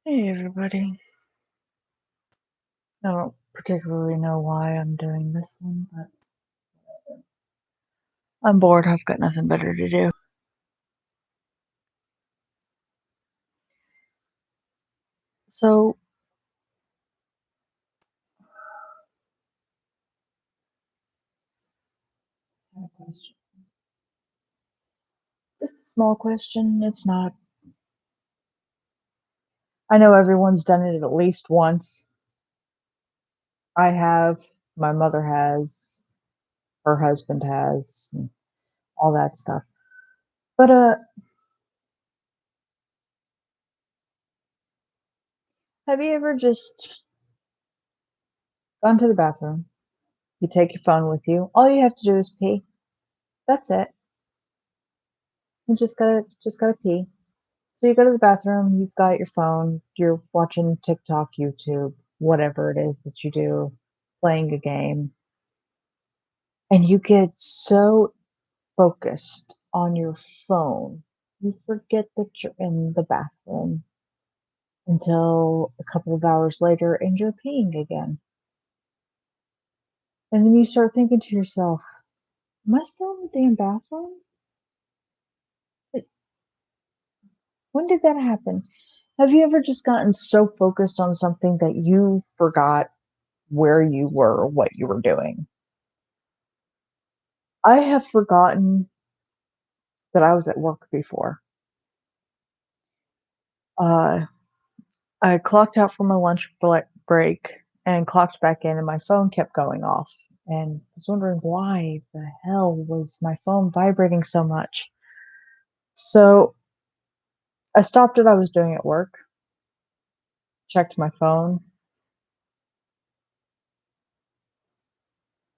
Hey everybody. I don't particularly know why I'm doing this one, but I'm bored. I've got nothing better to do. So, I have a question. Just a small question. It's not. I know everyone's done it at least once. I have. My mother has. Her husband has. And all that stuff. But have you ever just gone to the bathroom? You take your phone with you. All you have to do is pee. That's it. You just gotta pee. So you go to the bathroom, you've got your phone, you're watching TikTok, YouTube, whatever it is that you do, playing a game, and you get so focused on your phone, you forget that you're in the bathroom until a couple of hours later and you're peeing again. And then you start thinking to yourself, am I still in the damn bathroom? Like, when did that happen? Have you ever just gotten so focused on something that you forgot where you were or what you were doing? I have forgotten that I was at work before. Uh, I clocked out for my lunch break and clocked back in, and my phone kept going off. And I was wondering why the hell was my phone vibrating so much. So I stopped what I was doing at work, checked my phone,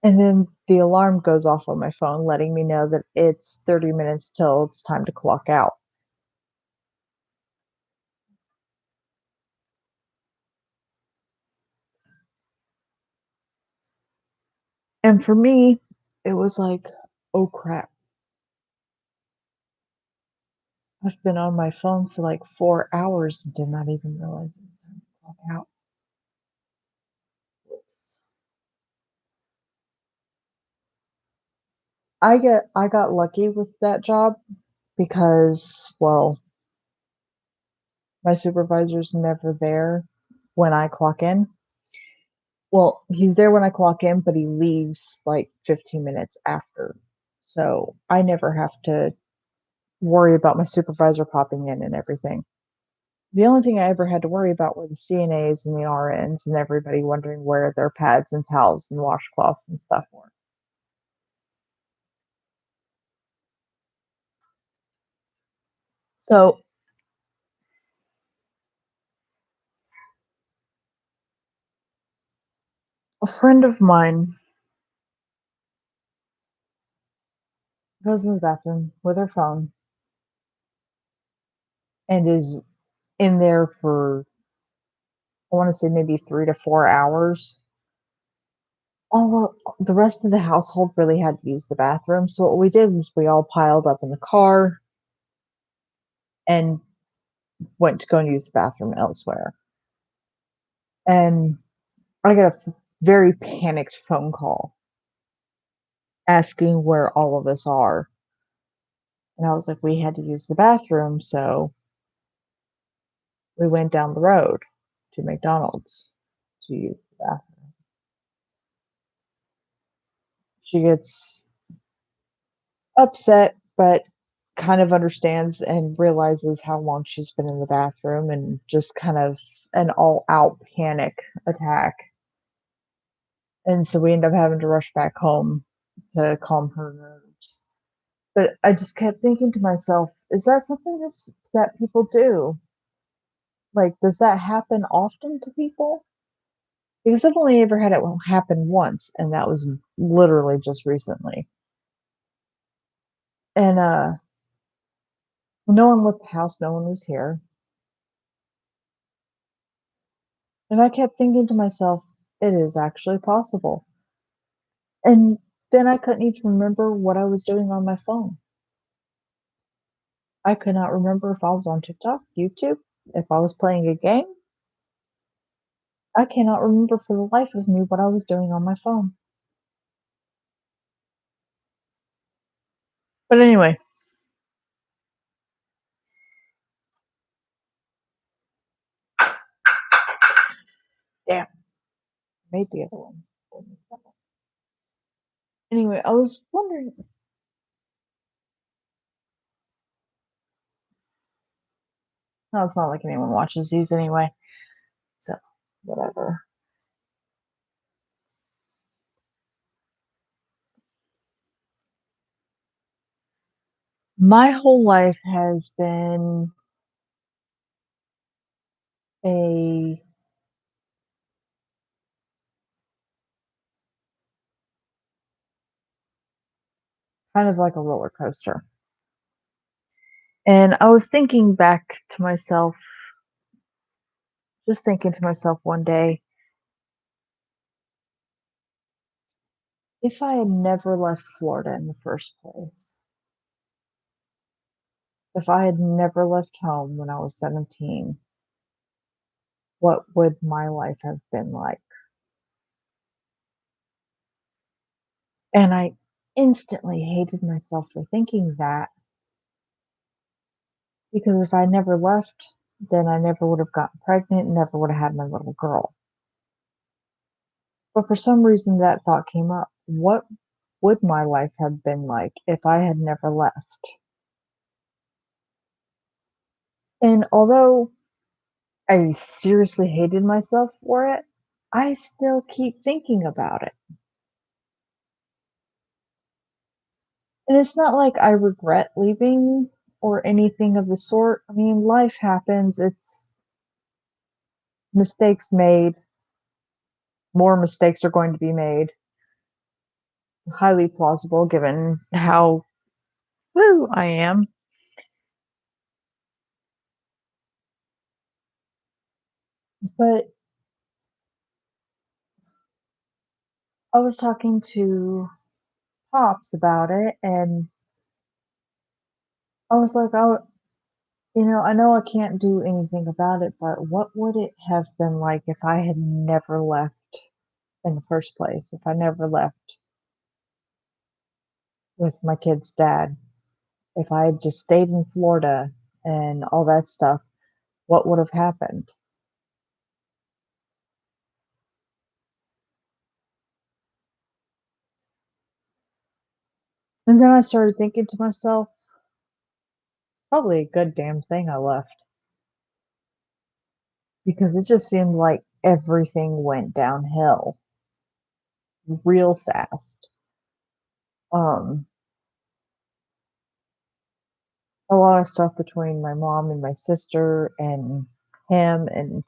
and then the alarm goes off on my phone, letting me know that it's 30 minutes till it's time to clock out. And for me, it was like, oh crap, I've been on my phone for like 4 hours and did not even realize it was time to clock out. Whoops. I got lucky with that job because, well, my supervisor's never there when I clock in. Well, he's there when I clock in, but he leaves like 15 minutes after. So I never have to worry about my supervisor popping in and everything. The only thing I ever had to worry about were the CNAs and the RNs and everybody wondering where their pads and towels and washcloths and stuff were. So a friend of mine goes in the bathroom with her phone and is in there for, I want to say, maybe 3 to 4 hours. The rest of the household really had to use the bathroom. So what we did was we all piled up in the car and went to go and use the bathroom elsewhere. And I got a very panicked phone call asking where all of us are. And I was like, we had to use the bathroom. So we went down the road to McDonald's to use the bathroom. She gets upset, but kind of understands and realizes how long she's been in the bathroom and just kind of an all out panic attack. And so we end up having to rush back home to calm her nerves. But I just kept thinking to myself, is that something that people do? Like, does that happen often to people? Because I've only ever had it happen once, and that was literally just recently. And no one left the house, no one was here. And I kept thinking to myself, it is actually possible. And then I couldn't even remember what I was doing on my phone. I could not remember if I was on TikTok, YouTube, if I was playing a game. I cannot remember for the life of me what I was doing on my phone. But anyway, damn, made the other one. Anyway, I was wondering. No, it's not like anyone watches these anyway, so whatever. My whole life has been a kind of like a roller coaster. And I was thinking back to myself, just thinking to myself one day, if I had never left Florida in the first place, if I had never left home when I was 17, what would my life have been like? And I instantly hated myself for thinking that because if I never left, then I never would have gotten pregnant, never would have had my little girl. But for some reason, that thought came up. What would my life have been like if I had never left? And although I seriously hated myself for it, I still keep thinking about it. And it's not like I regret leaving or anything of the sort. I mean, life happens, it's mistakes made, more mistakes are going to be made. Highly plausible given how woo I am. But I was talking to Pops about it, and I was like, "Oh, I know I can't do anything about it, but what would it have been like if I had never left in the first place? If I never left with my kid's dad? If I had just stayed in Florida and all that stuff, what would have happened?" And then I started thinking to myself, probably a good damn thing I left because it just seemed like everything went downhill real fast. Um, a lot of stuff between my mom and my sister and him and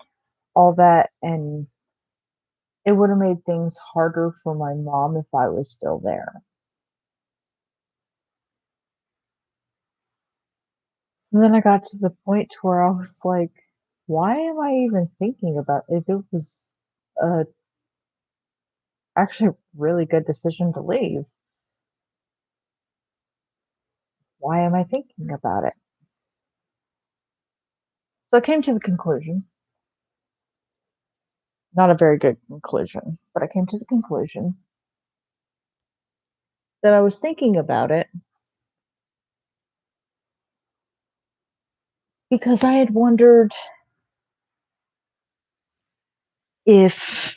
all that, and it would have made things harder for my mom if I was still there. And then I got to the point where I was like, why am I even thinking about it? It was uh, actually a really good decision to leave. Why am I thinking about it? So I came to the conclusion, not a very good conclusion, but I came to the conclusion that I was thinking about it because I had wondered if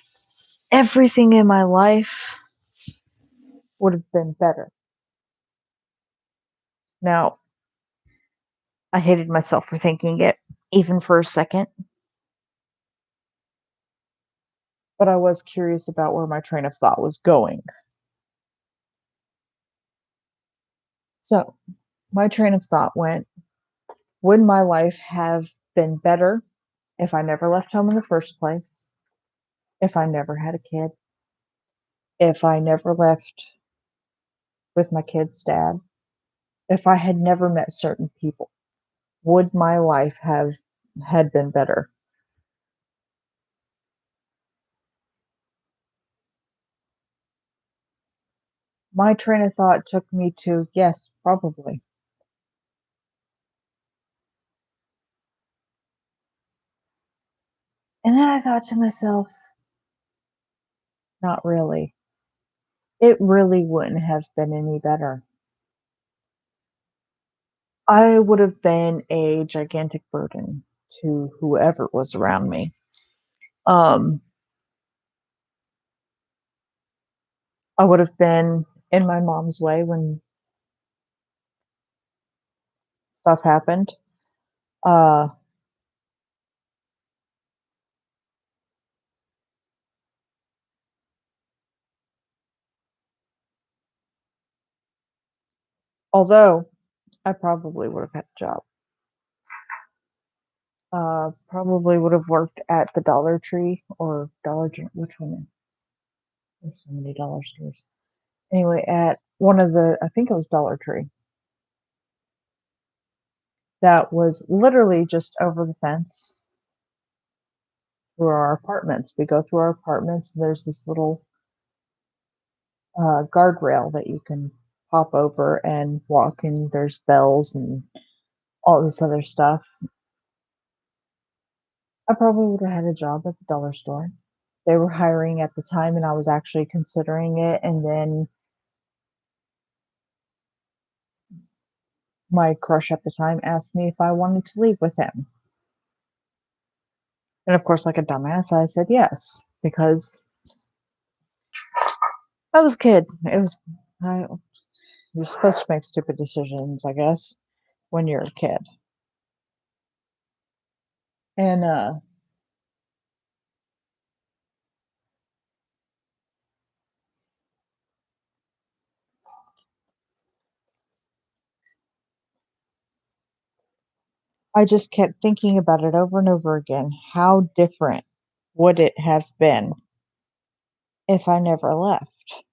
everything in my life would have been better. Now, I hated myself for thinking it, even for a second, but I was curious about where my train of thought was going. So, my train of thought went, would my life have been better if I never left home in the first place? If I never had a kid? If I never left with my kid's dad? If I had never met certain people? Would my life have had been better? My train of thought took me to yes, probably. And then I thought to myself, not really. It really wouldn't have been any better. I would have been a gigantic burden to whoever was around me. Um, I would have been in my mom's way when stuff happened. Uh, although I probably would have had a job. Probably would have worked at the Dollar Tree or Dollar Gen which one? There's so many dollar stores. Anyway, at one of the I think it was Dollar Tree. That was literally just over the fence through our apartments. We go through our apartments, and there's this little, guardrail that you can hop over and walk, and there's bells and all this other stuff. I probably would have had a job at the dollar store. They were hiring at the time, and I was actually considering it, and then my crush at the time asked me if I wanted to leave with him. And of course, like a dumbass, I said yes because I was a kid. I, you're supposed to make stupid decisions, I guess, when you're a kid. And I just kept thinking about it over and over again. How different would it have been if I never left?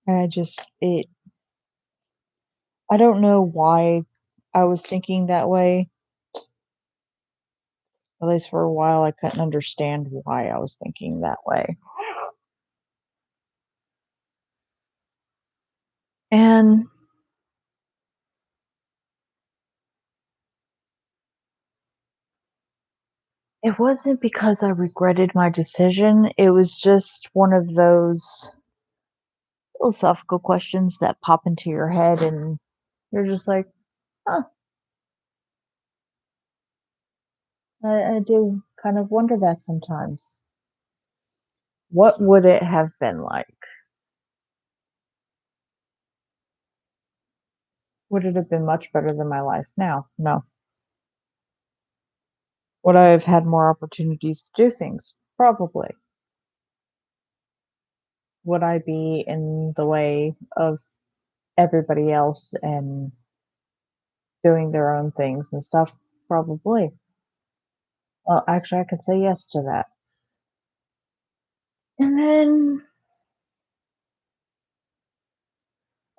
And I don't know why I was thinking that way. At least for a while, I couldn't understand why I was thinking that way. And it wasn't because I regretted my decision. It was just one of those philosophical questions that pop into your head, and you're just like, huh, I do kind of wonder that sometimes. What would it have been like? Would it have been much better than my life now? No. Would I have had more opportunities to do things? Probably. Would I be in the way of everybody else and doing their own things and stuff? Probably. Well, actually, I could say yes to that. And then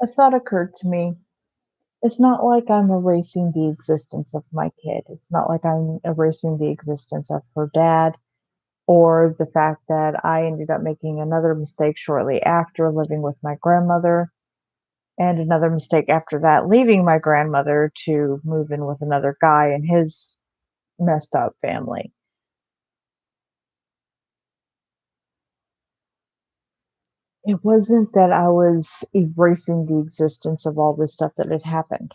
a thought occurred to me. It's not like I'm erasing the existence of my kid. It's not like I'm erasing the existence of her dad or the fact that I ended up making another mistake shortly after living with my grandmother, and another mistake after that, leaving my grandmother to move in with another guy and his messed up family. It wasn't that I was erasing the existence of all this stuff that had happened.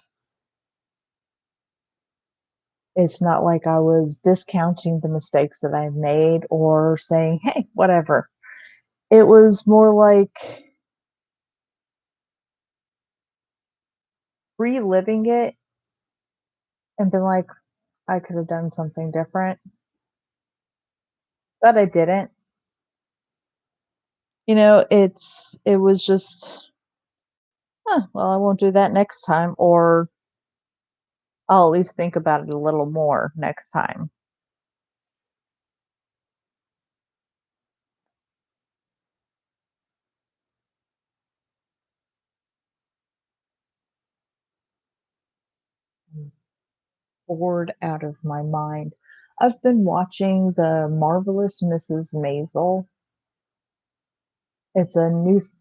It's not like I was discounting the mistakes that I made or saying, hey, whatever. It was more like reliving it and being like, I could have done something different, but I didn't. It was just, huh, well, I won't do that next time, or I'll at least think about it a little more next time. I'm bored out of my mind. I've been watching The Marvelous Mrs. Maisel. It's a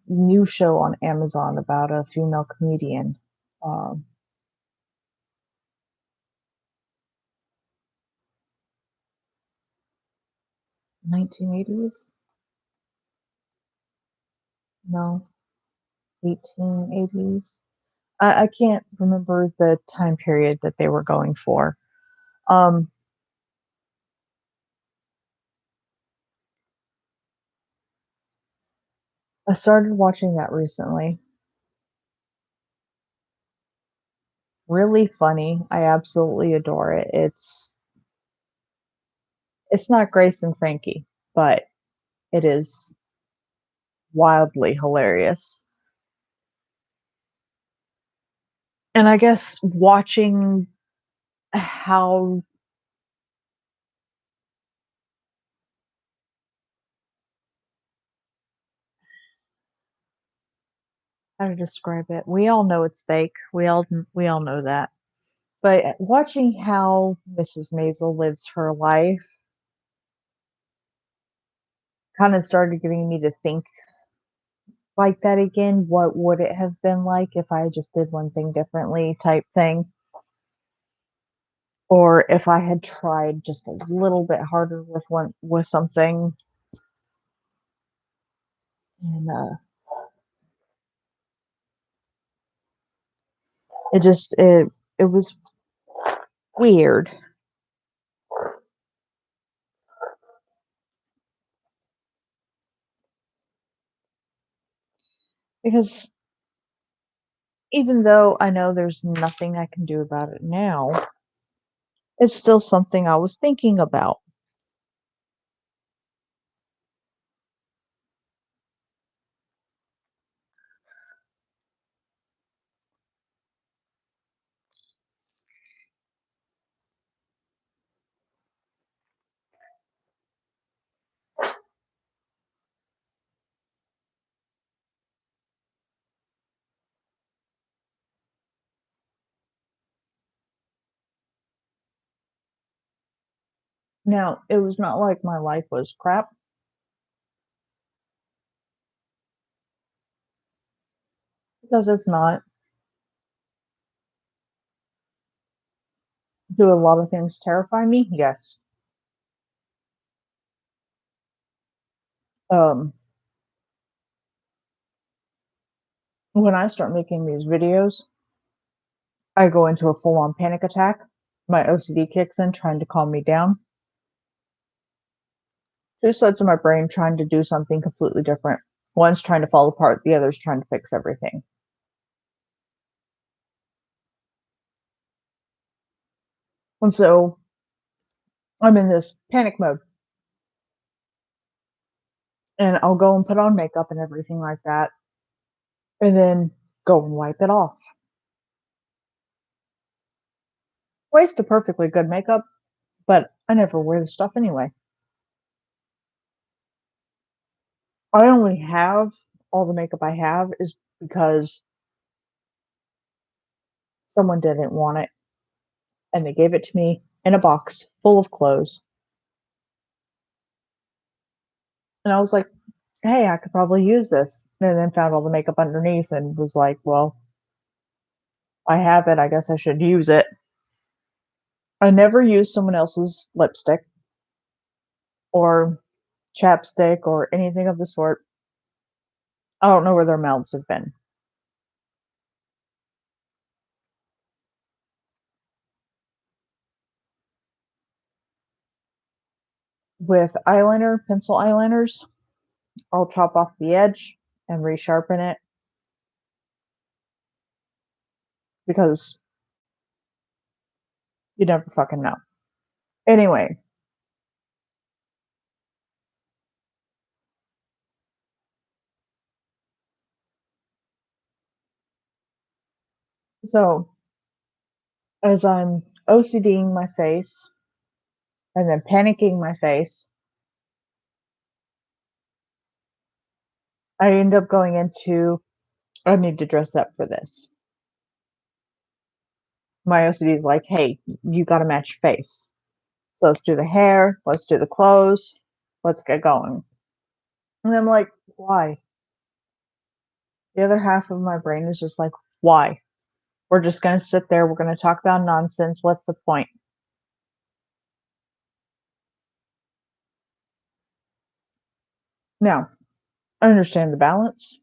new show on Amazon about a female comedian. Um, 1980s? No, 1880s. I can't remember the time period that they were going for. Um, I started watching that recently. Really funny. I absolutely adore it. It's not Grace and Frankie, but it is wildly hilarious. And I guess watching how how to describe it. We all know it's fake. We all know that. But watching how Mrs. Maisel lives her life kind of started getting me to think like that again. What would it have been like if I just did one thing differently type thing? Or if I had tried just a little bit harder with something and it just it was weird because even though I know there's nothing I can do about it now, it's still something I was thinking about. Now, it was not like my life was crap because it's not. Do a lot of things terrify me? Yes. Um, when I start making these videos, I go into a full on panic attack. My OCD kicks in, trying to calm me down. Two sides of my brain trying to do something completely different. One's trying to fall apart, the other's trying to fix everything. And so I'm in this panic mode. And I'll go and put on makeup and everything like that, and then go and wipe it off. Waste a perfectly good makeup, but I never wear the stuff anyway. I only have all the makeup I have is because someone didn't want it and they gave it to me in a box full of clothes. And I was like, hey, I could probably use this. And then found all the makeup underneath and was like, well, I have it. I guess I should use it. I never used someone else's lipstick or chapstick or anything of the sort. I don't know where their mouths have been. With eyeliner, pencil eyeliners, I'll chop off the edge and resharpen it because you never fucking know. Anyway, so as I'm OCDing my face and then panicking my face, I end up going into I need to dress up for this. My OCD is like, hey, you got to match your face. So let's do the hair, let's do the clothes, let's get going. And I'm like, why? The other half of my brain is just like, why? We're just going to sit there. We're going to talk about nonsense. What's the point? Now, I understand the balance.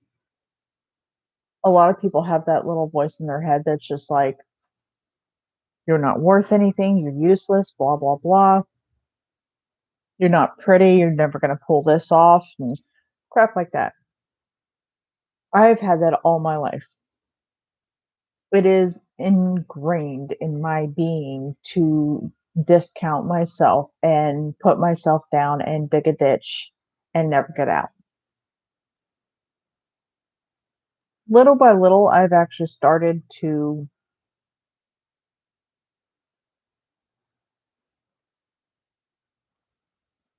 A lot of people have that little voice in their head that's just like, "You're not worth anything, you're useless, blah, blah, blah. You're not pretty, you're never gonna pull this off," and crap like that. I've had that all my life. It is ingrained in my being to discount myself and put myself down and dig a ditch and never get out. Little by little, I've actually started to.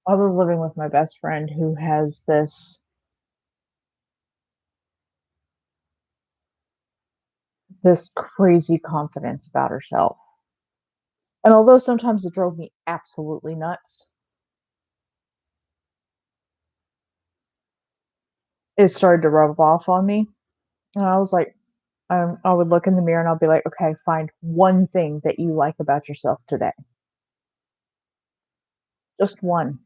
I was living with my best friend who has this crazy confidence about herself. And although sometimes it drove me absolutely nuts, it started to rub off on me. And I was like, I would look in the mirror and I'll be like, okay, find one thing that you like about yourself today. Just one.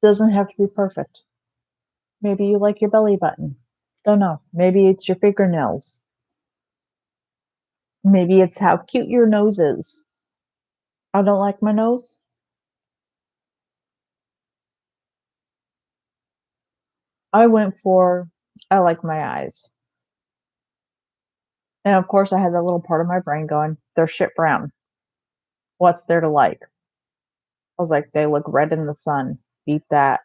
Doesn't have to be perfect. Maybe you like your belly button. Don't know. Maybe it's your fingernails. Maybe it's how cute your nose is. I don't like my nose. I went for, I like my eyes. And of course, I had that little part of my brain going, they're shit brown. What's there to like? I was like, they look red in the sun. Beat that.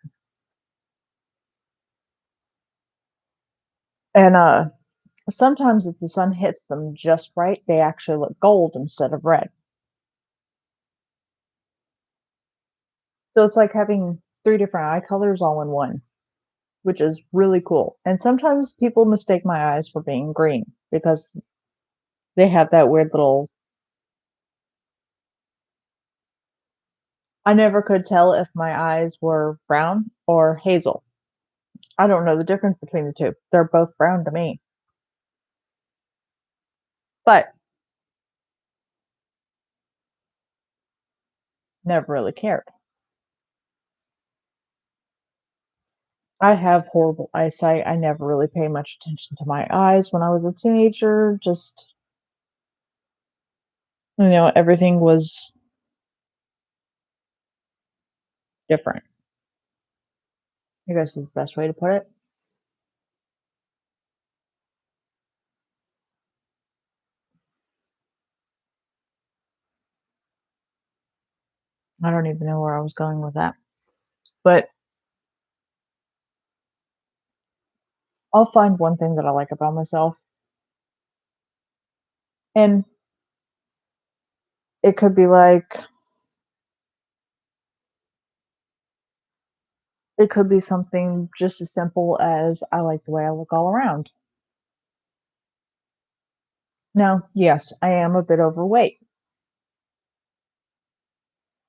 And sometimes if the sun hits them just right, they actually look gold instead of red. So it's like having three different eye colors all in one, which is really cool. And sometimes people mistake my eyes for being green because they have that weird little. I never could tell if my eyes were brown or hazel. I don't know the difference between the two. They're both brown to me. But never really cared. I have horrible eyesight. I never really paid much attention to my eyes when I was a teenager. Just, everything was different. I guess is the best way to put it. I don't even know where I was going with that. But I'll find one thing that I like about myself. And it could be like, it could be something just as simple as I like the way I look all around. Now, yes, I am a bit overweight.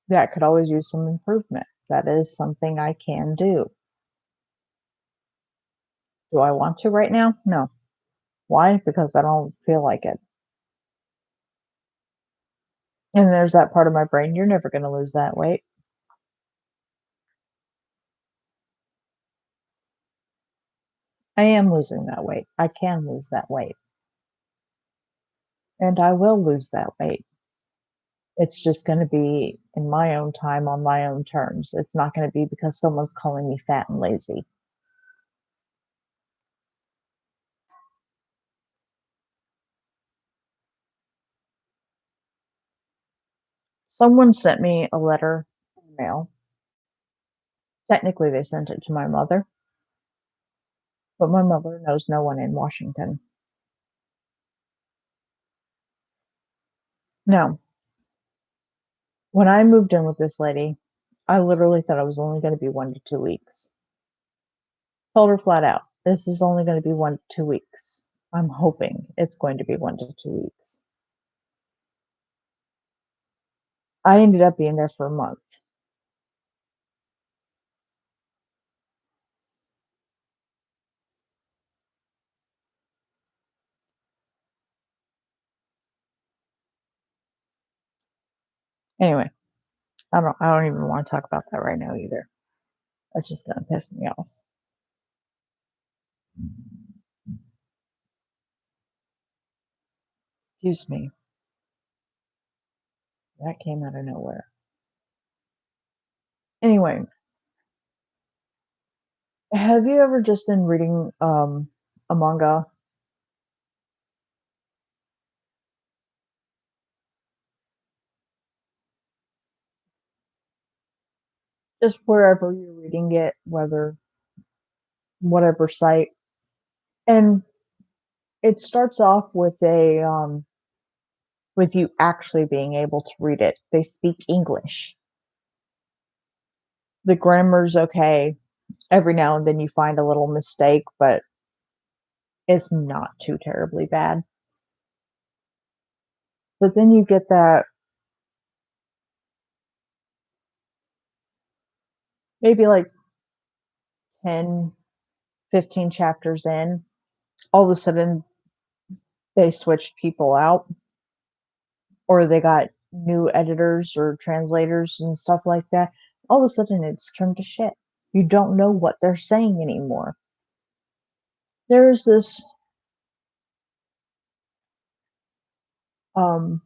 That could always use some improvement. That is something I can do. Do I want to right now? No. Why? Because I don't feel like it. And there's that part of my brain, you're never going to lose that weight. I am losing that weight. I can lose that weight. And I will lose that weight. It's just going to be in my own time on my own terms. It's not going to be because someone's calling me fat and lazy. Someone sent me a letter in the mail. Technically, they sent it to my mother, but my mother knows no one in Washington. Now, when I moved in with this lady, I literally thought it was only going to be 1 to 2 weeks. Told her flat out, this is only going to be 1 to 2 weeks. I'm hoping it's going to be 1 to 2 weeks. I ended up being there for a month. Anyway, I don't even wanna talk about that right now either. That's just gonna piss me off. Excuse me. That came out of nowhere. Anyway, have you ever just been reading, a manga? Just wherever you're reading it, whether whatever site, and it starts off with you actually being able to read it. They speak English. The grammar's okay. Every now and then you find a little mistake, but it's not too terribly bad. But then you get that maybe like 10, 15 chapters in, all of a sudden they switched people out or they got new editors or translators and stuff like that. All of a sudden it's turned to shit. You don't know what they're saying anymore. There's this um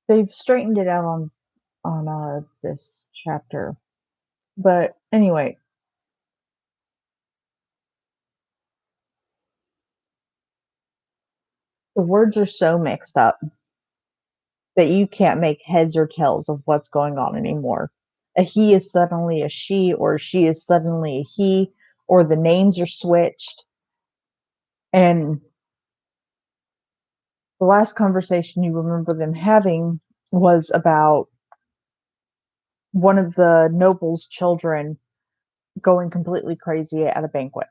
they've straightened it out on this chapter. But anyway, the words are so mixed up that you can't make heads or tails of what's going on anymore. A he is suddenly a she, or a she is suddenly a he, or the names are switched. And the last conversation you remember them having was about one of the noble's children going completely crazy at a banquet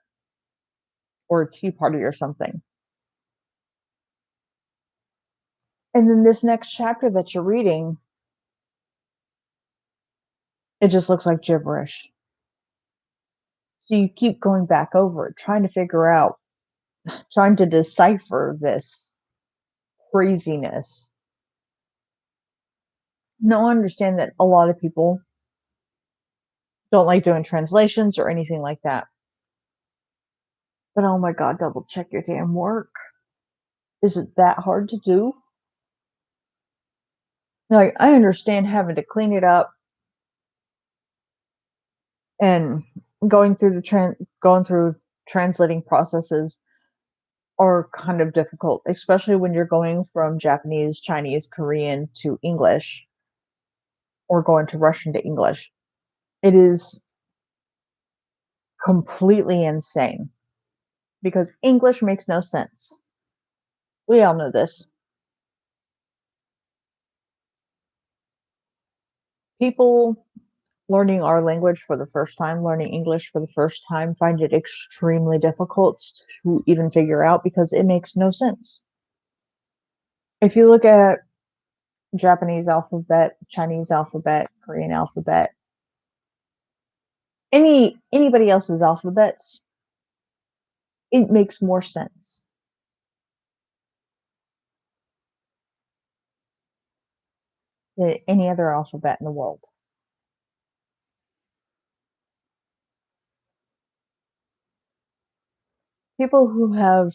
or a tea party or something. And then this next chapter that you're reading, it just looks like gibberish. So you keep going back over it, trying to figure out, trying to decipher this craziness. Now, I understand that a lot of people don't like doing translations or anything like that. But oh my god, double check your damn work. Is it that hard to do? Like, I understand having to clean it up and going through translating processes are kind of difficult, especially when you're going from Japanese, Chinese, Korean to English or going to Russian to English. It is completely insane because English makes no sense. We all know this. People learning our language for the first time, learning English for the first time, find it extremely difficult to even figure out because it makes no sense. If you look at Japanese alphabet, Chinese alphabet, Korean alphabet, anybody else's alphabets, it makes more sense than any other alphabet in the world. People who have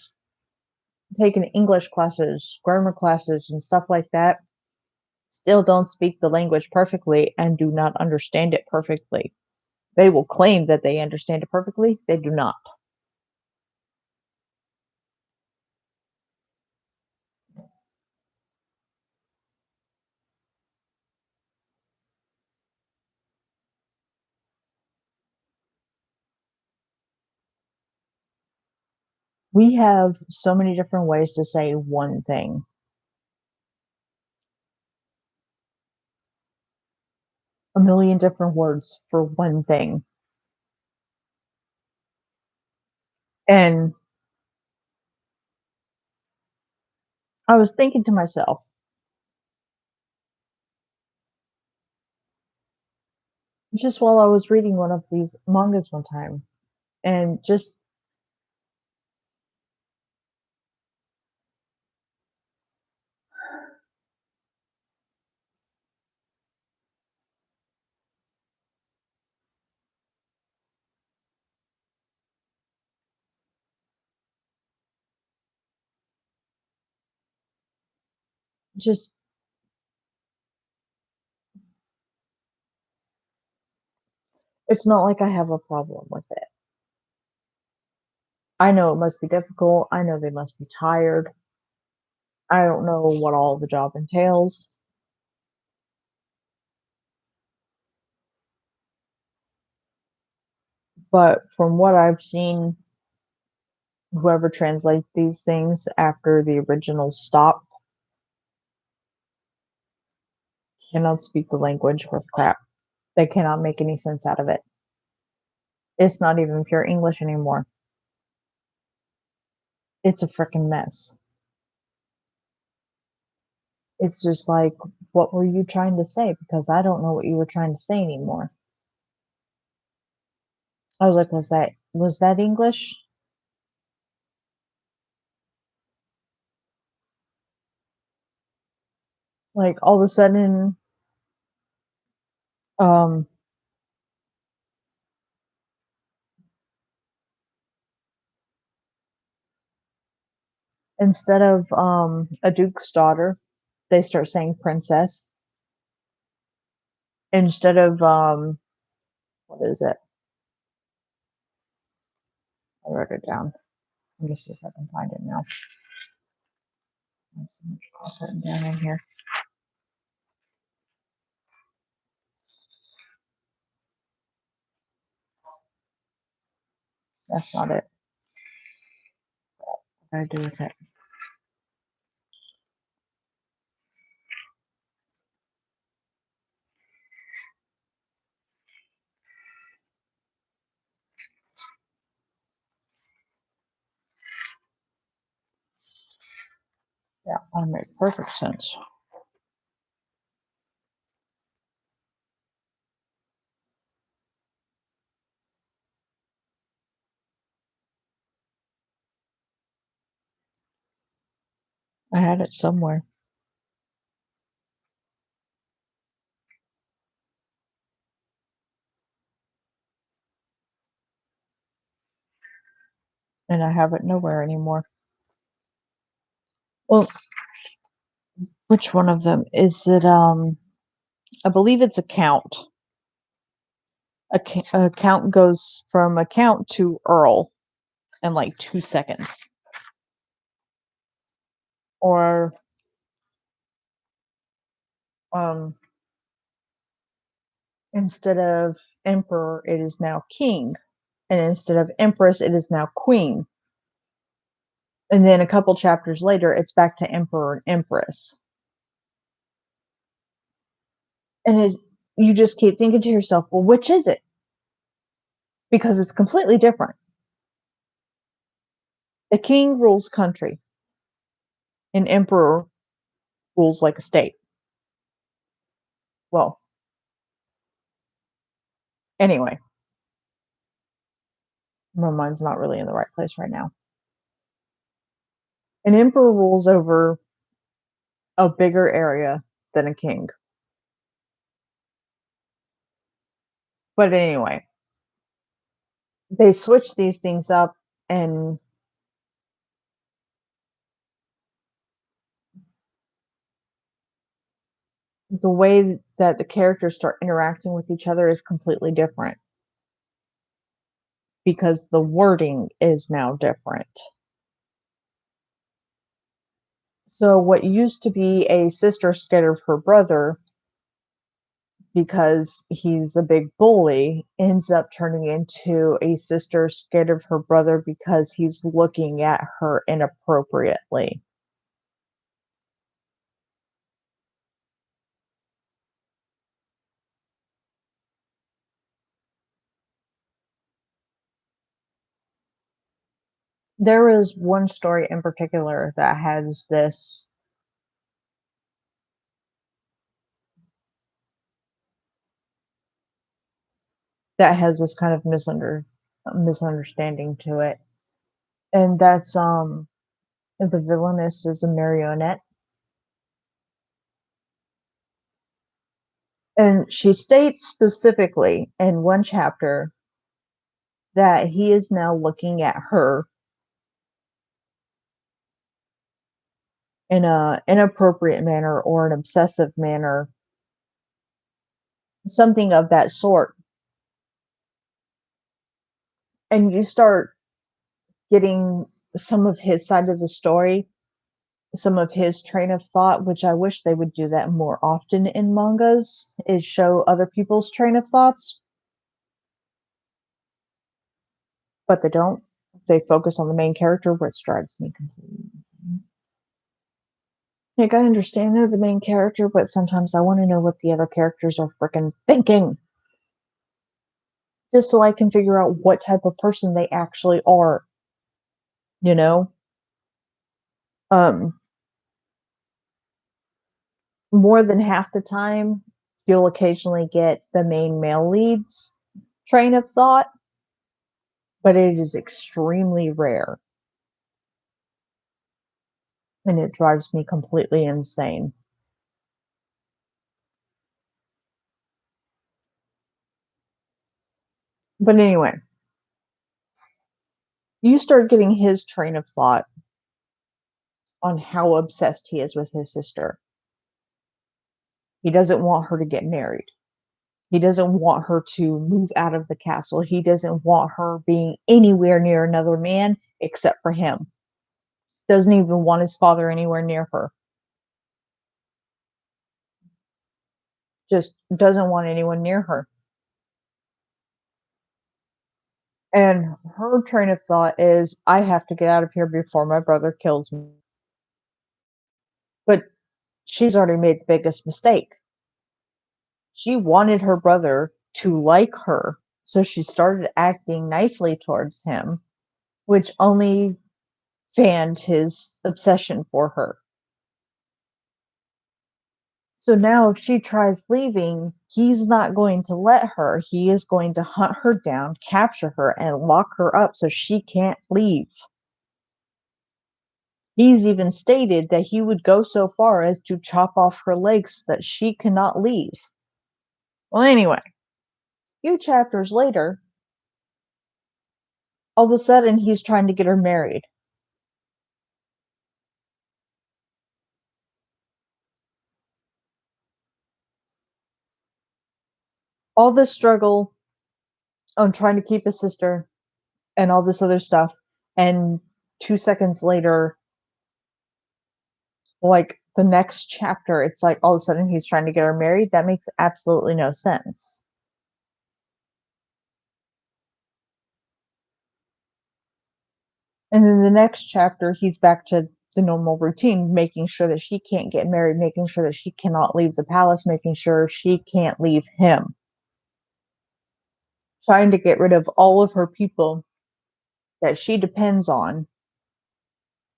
taken English classes, grammar classes, and stuff like that still don't speak the language perfectly and do not understand it perfectly. They will claim that they understand it perfectly, they do not. We have so many different ways to say one thing. A million different words for one thing. And I was thinking to myself, just while I was reading one of these mangas one time, and just it's not like I have a problem with it. I know it must be difficult. I know they must be tired. I don't know what all the job entails, but from what I've seen, whoever translates these things after the original stop cannot speak the language worth crap. They cannot make any sense out of it. It's not even pure English anymore. It's a freaking mess. It's just like, what were you trying to say? Because I don't know what you were trying to say anymore. I was like, was that English? Like all of a sudden, um, instead of a duke's daughter, they start saying princess. Instead of what is it? I wrote it down. Let me see if I can find it now. There's so much crap written down in here. That's not it. What did I do with it? Yeah, that made perfect sense. I had it somewhere. And I have it nowhere anymore. Well, which one of them is it? I believe it's a count. A count goes from a count to Earl in like 2 seconds. Or um, instead of emperor, it is now king, and instead of empress, it is now queen. And then a couple chapters later, it's back to emperor and empress. And you just keep thinking to yourself, well, which is it? Because it's completely different. The king rules country, an emperor rules like a state. Well, anyway, my mind's not really in the right place right now. An emperor rules over a bigger area than a king. But anyway, they switch these things up, and the way that the characters start interacting with each other is completely different because the wording is now different. So what used to be a sister scared of her brother because he's a big bully, ends up turning into a sister scared of her brother because he's looking at her inappropriately. There is one story in particular that has this kind of misunderstanding to it, and that's the villainess is a marionette, and she states specifically in one chapter that he is now looking at her in a inappropriate manner or an obsessive manner, something of that sort, and you start getting some of his side of the story, some of his train of thought, which I wish they would do that more often in mangas, is show other people's train of thoughts, but they don't. They focus on the main character, which drives me completely insane. Like, I understand they're the main character, but sometimes I want to know what the other characters are freaking thinking, just so I can figure out what type of person they actually are, you know? Um, More than half the time, you'll occasionally get the main male lead's train of thought, but it is extremely rare, and it drives me completely insane. But anyway, you start getting his train of thought on how obsessed he is with his sister. He doesn't want her to get married. He doesn't want her to move out of the castle. He doesn't want her being anywhere near another man except for him. Doesn't even want his father anywhere near her. Just doesn't want anyone near her. And her train of thought is, I have to get out of here before my brother kills me. But she's already made the biggest mistake. She wanted her brother to like her, so she started acting nicely towards him, which only fanned his obsession for her. So now, if she tries leaving, he's not going to let her. He is going to hunt her down, capture her, and lock her up so she can't leave. He's even stated that he would go so far as to chop off her legs so that she cannot leave. Well, anyway, a few chapters later, all of a sudden he's trying to get her married. All this struggle on trying to keep his sister and all this other stuff. And 2 seconds later, like the next chapter, it's like all of a sudden he's trying to get her married. That makes absolutely no sense. And then the next chapter, he's back to the normal routine, making sure that she can't get married, making sure that she cannot leave the palace, making sure she can't leave him, trying to get rid of all of her people that she depends on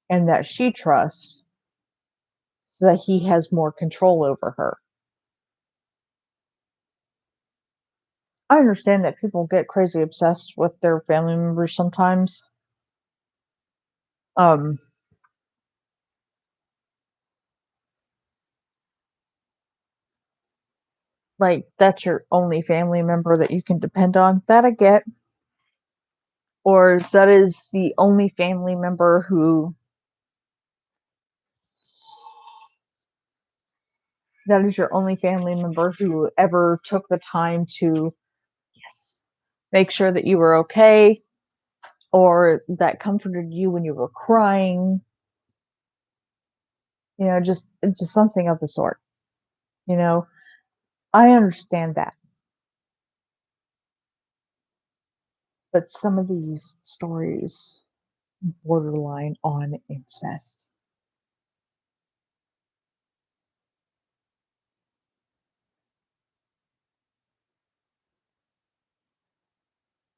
and that she trusts so that he has more control over her. I understand that people get crazy obsessed with their family members sometimes. Um, like that's your only family member that you can depend on. That I get. Or that is the only family member who that is your only family member who ever took the time to, yes, make sure that you were okay, or that comforted you when you were crying, just something of the sort, you know. I understand that, but some of these stories borderline on incest.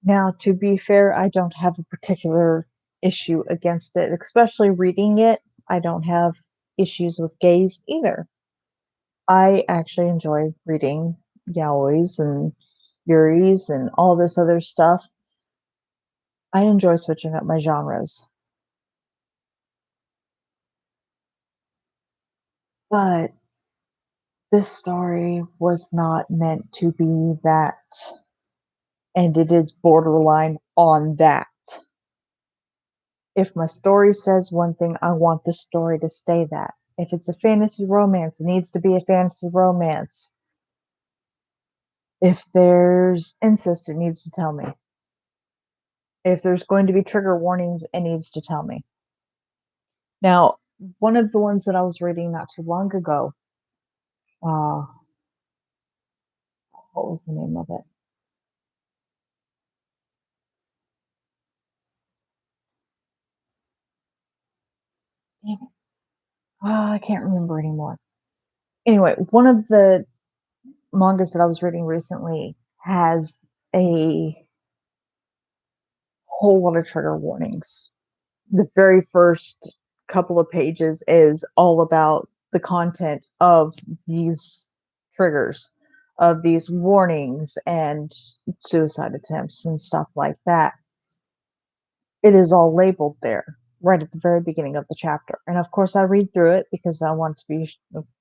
Now, to be fair, I don't have a particular issue against it, especially reading it. I don't have issues with gays either. I actually enjoy reading yaois and yuris and all this other stuff. I enjoy switching up my genres. But this story was not meant to be that, and it is borderline on that. If my story says one thing, I want the story to stay that. If it's a fantasy romance, it needs to be a fantasy romance. If there's incest, it needs to tell me. If there's going to be trigger warnings, it needs to tell me. Now, one of the ones that I was reading not too long ago, uh, what was the name of it? Damn it. I can't remember anymore. Anyway, one of the mangas that I was reading recently has a whole lot of trigger warnings. The very first couple of pages is all about the content of these triggers, of these warnings and suicide attempts and stuff like that. It is all labeled there right at the very beginning of the chapter. And of course, I read through it because I want to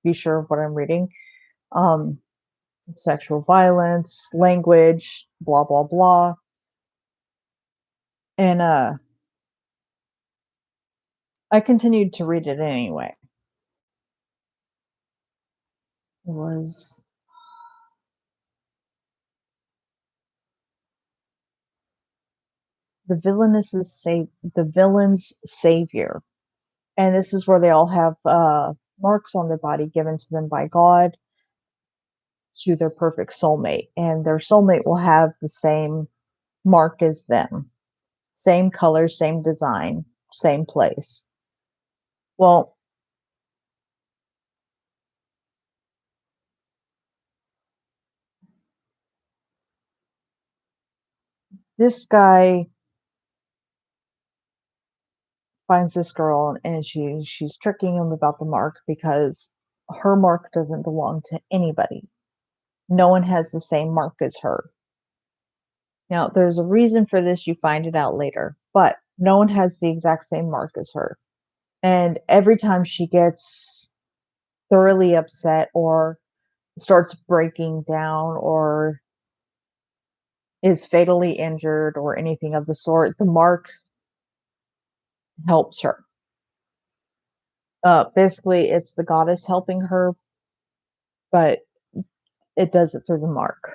be sure of what I'm reading. Um, Sexual violence, language, blah blah blah. And I continued to read it anyway. It was the villain's savior, and this is where they all have marks on their body given to them by God to their perfect soulmate, and their soulmate will have the same mark as them, same color, same design, same place. Well, this guy finds this girl and she's tricking him about the mark because her mark doesn't belong to anybody. No one has the same mark as her. Now, there's a reason for this, you find it out later, but no one has the exact same mark as her. And every time she gets thoroughly upset or starts breaking down or is fatally injured or anything of the sort, the mark helps her. Basically, it's the goddess helping her, but it does it through the mark.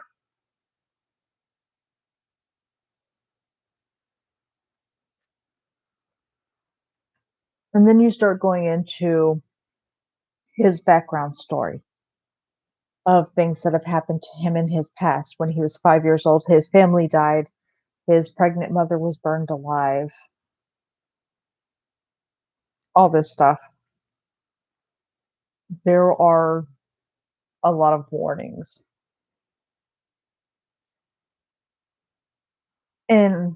And then you start going into his background story of things that have happened to him in his past. When he was 5 years old, his family died, his pregnant mother was burned alive, all this stuff. There are a lot of warnings. And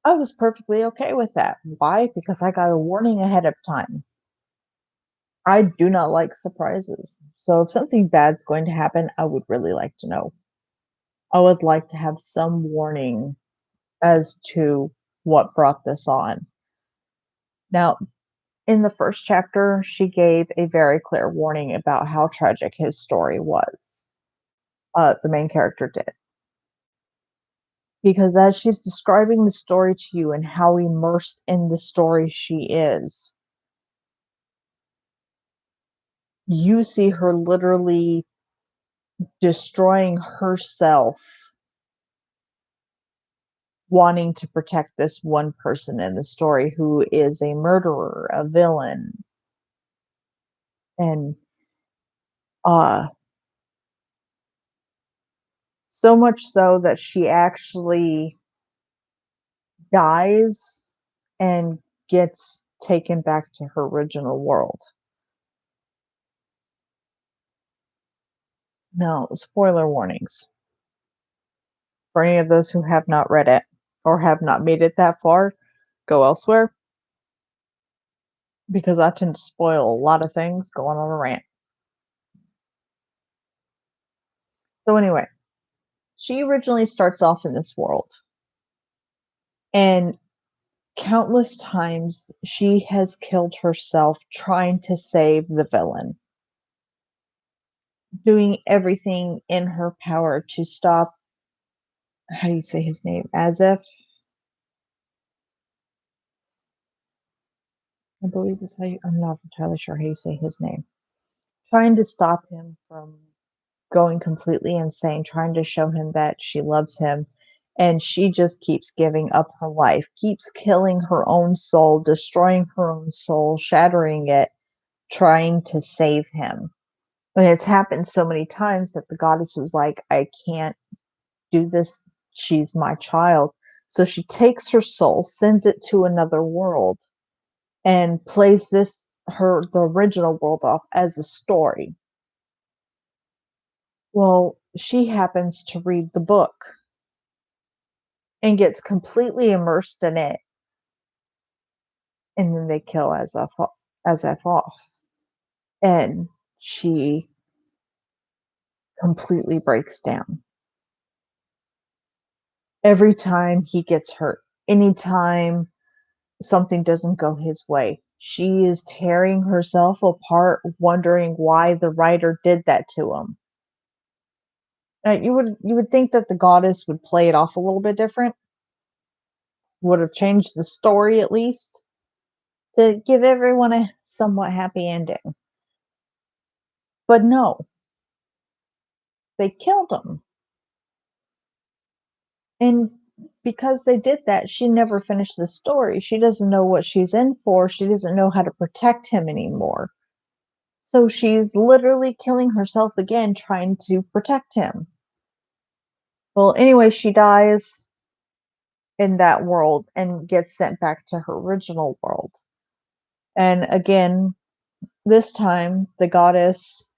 I was perfectly okay with that. Why? Because I got a warning ahead of time. I do not like surprises. So if something bad's going to happen, I would really like to know. I would like to have some warning as to what brought this on. Now, in the first chapter, she gave a very clear warning about how tragic his story was. The main character did. Because as she's describing the story to you and how immersed in the story she is, you see her literally destroying herself, wanting to protect this one person in the story who is a murderer, a villain. And uh So much so that she actually dies and gets taken back to her original world. Now, spoiler warnings for any of those who have not read it or have not made it that far, go elsewhere because I tend to spoil a lot of things going on a rant. So, anyway, she originally starts off in this world, and countless times she has killed herself trying to save the villain, doing everything in her power to stop. How do you say his name? Azef, I believe is how you, I'm not entirely sure how you say his name. Trying to stop him from going completely insane, trying to show him that she loves him. And she just keeps giving up her life, keeps killing her own soul, destroying her own soul, shattering it, trying to save him. And it's happened so many times that the goddess was like, I can't do this. She's my child. So she takes her soul, sends it to another world, and plays the original world off as a story. Well, she happens to read the book and gets completely immersed in it, and then they kill Azef off. And she completely breaks down. Every time he gets hurt, anytime something doesn't go his way, she is tearing herself apart, wondering why the writer did that to him. You would think that the goddess would play it off a little bit different, would have changed the story at least to give everyone a somewhat happy ending. But no, they killed him. And because they did that, she never finished the story. She doesn't know what she's in for. She doesn't know how to protect him anymore. So she's literally killing herself again trying to protect him. Well, anyway, she dies in that world and gets sent back to her original world. And again, this time the goddess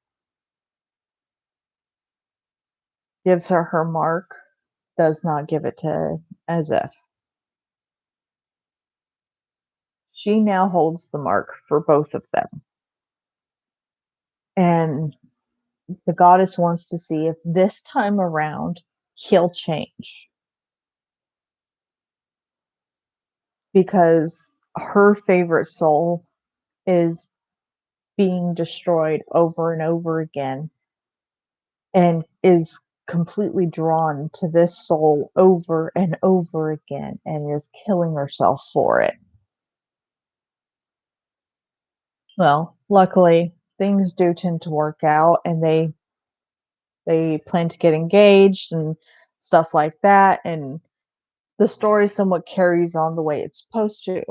gives her her mark, does not give it to Azef. She now holds the mark for both of them. And the goddess wants to see if this time around he'll change because her favorite soul is being destroyed over and over again and is completely drawn to this soul over and over again and is killing herself for it. Well, luckily things do tend to work out and they plan to get engaged and stuff like that, and the story somewhat carries on the way it's supposed to.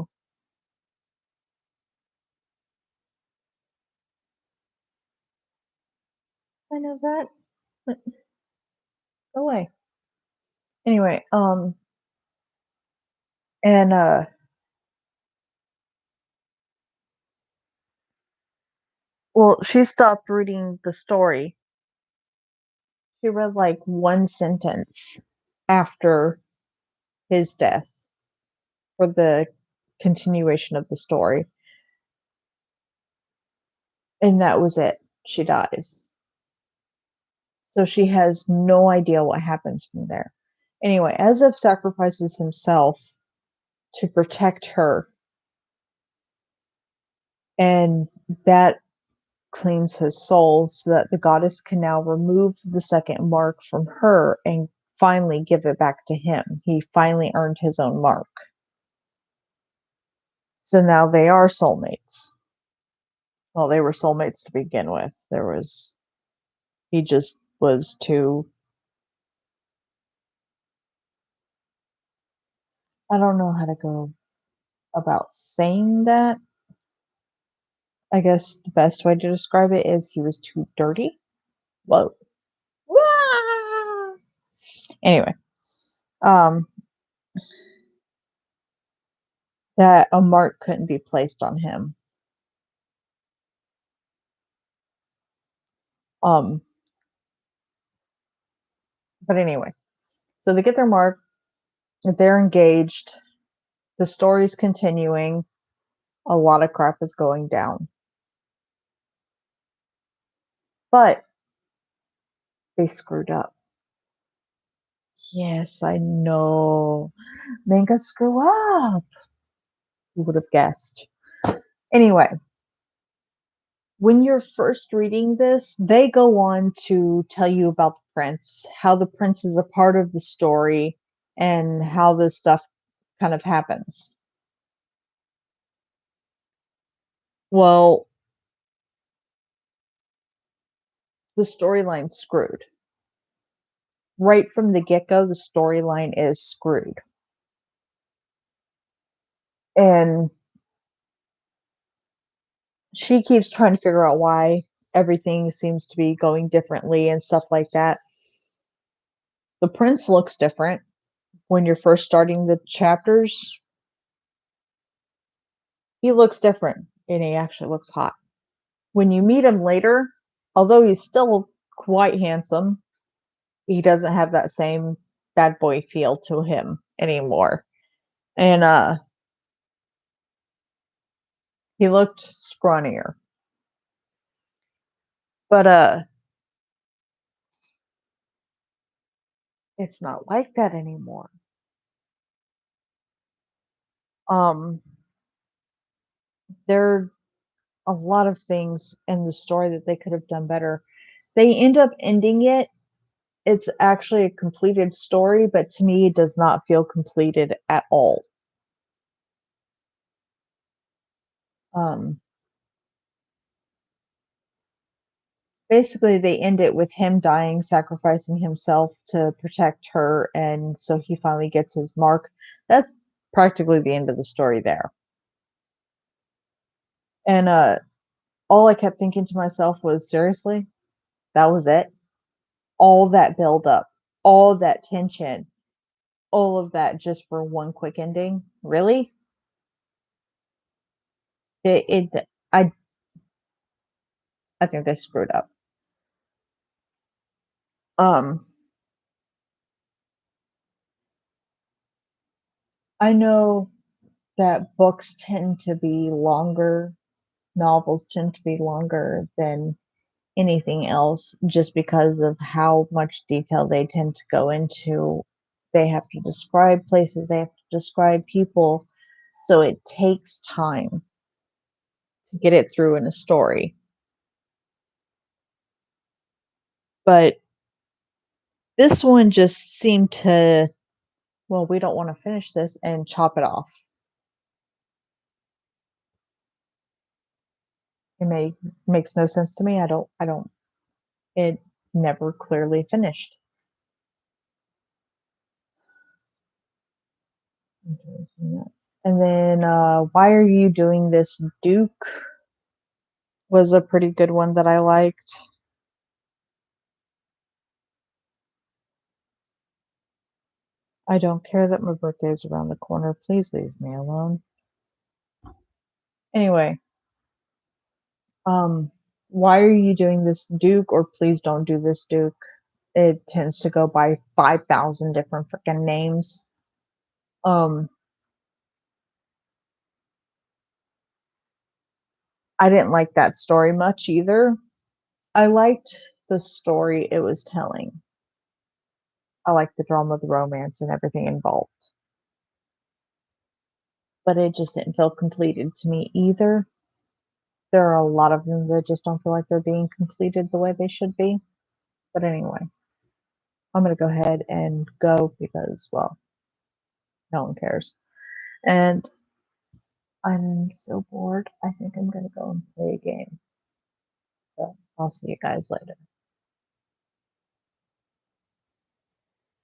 I know that, but go away. Anyway, and well, she stopped reading the story. She read like one sentence after his death for the continuation of the story, and that was it. She dies. So she has no idea what happens from there. Anyway, Azef sacrifices himself to protect her, and that cleans his soul so that the goddess can now remove the second mark from her and finally give it back to him. He finally earned his own mark. So now they are soulmates. Well, they were soulmates to begin with. He just was too, I don't know how to go about saying that. I guess the best way to describe it is he was too dirty. Whoa. Wah! Anyway, um, that a mark couldn't be placed on him. Um, but anyway, so they get their mark, they're engaged, the story's continuing, a lot of crap is going down. But they screwed up. Yes, I know. Manga screw up. You would have guessed. Anyway, when you're first reading this, they go on to tell you about the prince, how the prince is a part of the story, and how this stuff kind of happens. Well, the storyline's screwed. Right from the get go, the storyline is screwed. And she keeps trying to figure out why everything seems to be going differently and stuff like that. The prince looks different when you're first starting the chapters. He looks different and he actually looks hot. When you meet him later, although he's still quite handsome, he doesn't have that same bad boy feel to him anymore. And he looked scrawnier. But it's not like that anymore. Um there are a lot of things in the story that they could have done better. They end up ending it. It's actually a completed story, but to me, it does not feel completed at all. Um, Basically, they end it with him dying, sacrificing himself to protect her, and so he finally gets his marks. That's practically the end of the story there. And all I kept thinking to myself was, seriously, that was it? All that build up, all that tension, all of that just for one quick ending? Really? It I think they screwed up. Um, I know that books tend to be longer, novels tend to be longer than anything else just because of how much detail they tend to go into. They have to describe places, they have to describe people, so it takes time to get it through in a story. But this one just seemed to, well, we don't want to finish this and chop it off. Makes no sense to me. I don't it never clearly finished. And then Why Are You Doing This, Duke was a pretty good one that I liked. I don't care that my birthday is around the corner. Please leave me alone. Anyway, um, Why Are You Doing This, Duke, or Please Don't Do This, Duke? It tends to go by 5,000 different freaking names. Um, I didn't like that story much either. I liked the story it was telling. I liked the drama, the romance, and everything involved. But it just didn't feel completed to me either. There are a lot of them that just don't feel like they're being completed the way they should be. But anyway, I'm gonna go ahead and go because, well, no one cares. And I'm so bored. I think I'm gonna go and play a game. So I'll see you guys later.